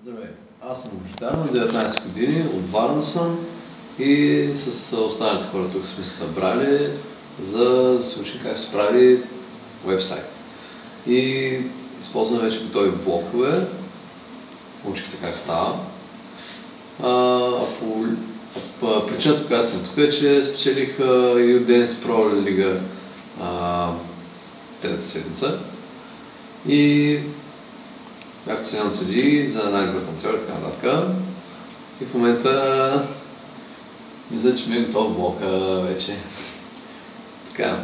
Здравейте, аз съм Божидар, на 19 години, от Варна съм и с останалите хора тук сме се събрали за да се учим как се прави уебсайт. И използваме вече готови блокове, учих се как става. Причината, която съм тук е, че спечелих U-Dance Pro Лига трета седмица и бях оценен от съдии за най-добър танцор и така нататък. И в момента мисля, че ми е готов блока вече. Така.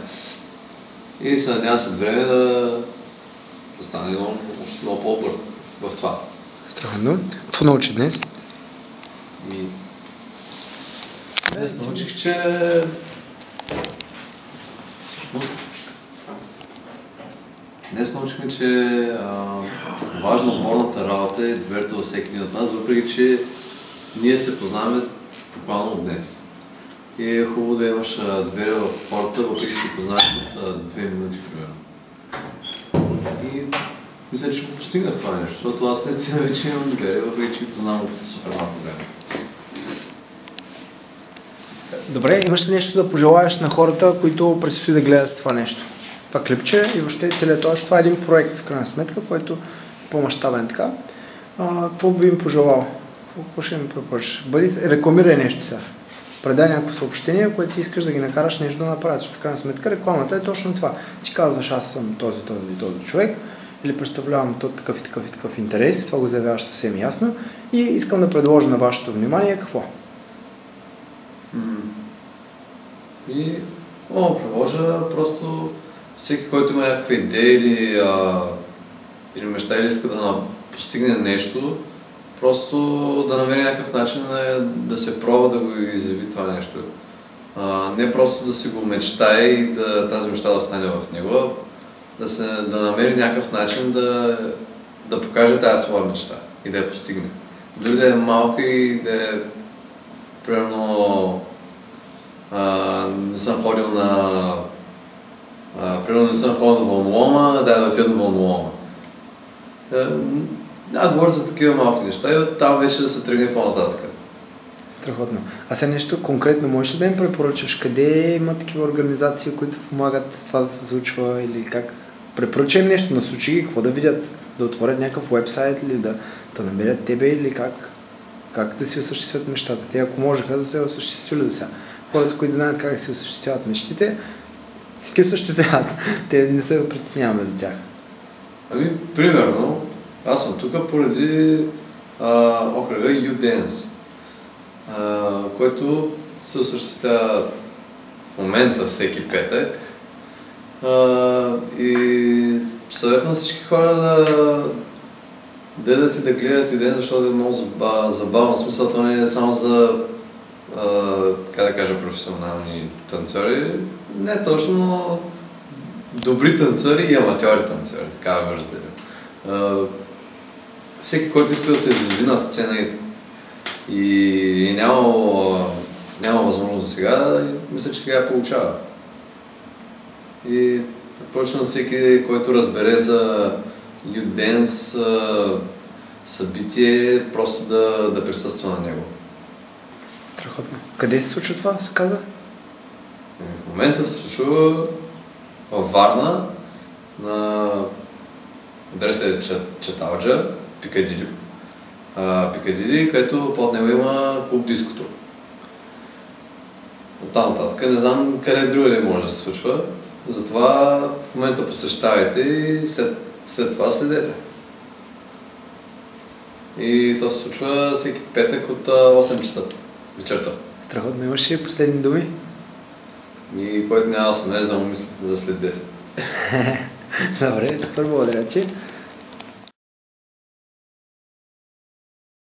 И се надявам след време да стане много по-добър в това. Странно. Какво научи днес? Днес научих, че всъщност днес научихме, че важна отборната работа е доверието във всеки един от нас, въпреки че ние се познаваме буквално днес. И е хубаво да имаш доверие в хората, въпреки че се познаваш от 2 минути, примерно. И мисля, че ще го постигна това нещо, защото аз наистина вече имам доверие, въпреки че познавам от супер малко време. Добре, имаш ли нещо да пожелаеш на хората, които предстои да гледат това нещо? Това клипче и въобще целият това. Това е един проект, в крайна сметка, който е по-мащабен така. Какво би им пожелал? Какво ще им препоръчаш? Рекламирай нещо сега. Предай някакво съобщение, което ти искаш да ги накараш нещо да направят. В крайна сметка рекламата е точно това. Ти казваш, аз съм този човек или представлявам такъв и такъв интерес, това го заявяваш съвсем ясно и искам да предложа на вашето внимание какво? Предложа просто всеки, който има някаква идея или мечта или иска да постигне нещо, просто да намери някакъв начин да се пробва да го изяви това нещо. Не просто да си го мечтае и тази мечта да остане в него, да намери някакъв начин да покаже тази своя мечта и да я постигне. Дори да е малка и да е примерно не съм ходил на Вълнолома, да отида на Вълнолома. Говоря за такива малки неща и оттам вече да се тръгне по-нататък. Страхотно. А сега нещо конкретно можеш ли да им препоръчаш? Къде има такива организации, които помагат това да се случва или как? Препоръчай им нещо, насочи ги, какво да видят? Да отворят някакъв уебсайт или да намерят тебе или как да си осъществят мечтата? Те ако можеха да се осъществили до сега. Хората, които знаят как да си осъществяват мечтите, си осъществяват. Те не се притесняваме за тях. Примерно, аз съм тук поради окръга U-Dance, който се осъществява в момента всеки петък. И съветвам всички хора да идат и да гледат U-Dance, защото е много забавно. Смисъл, то не е само за как да кажа, професионални танцори, не точно добри танцори и аматьори танцори, така да го разделя. Всеки, който иска да се изяви на сцена и няма възможност до сега, мисля, че сега я получава. И препоръчвам на всеки, който разбере за U-Dance събитие, просто да присъства на него. Страхотно. Къде се случва това, се каза? В момента се случва във Варна, на адреса е Чаталджа, Пикадили, където под него има клуб Диското. Оттам нататък не знам къде другаде може да се случва, затова в момента посещавайте и след това следете. И то се случва всеки петък от 8 часа вечерта. Страхотно. Имаш ли последни думи? И който няма 18 да му мисли за след 10. Добре, супер, благодаря ти.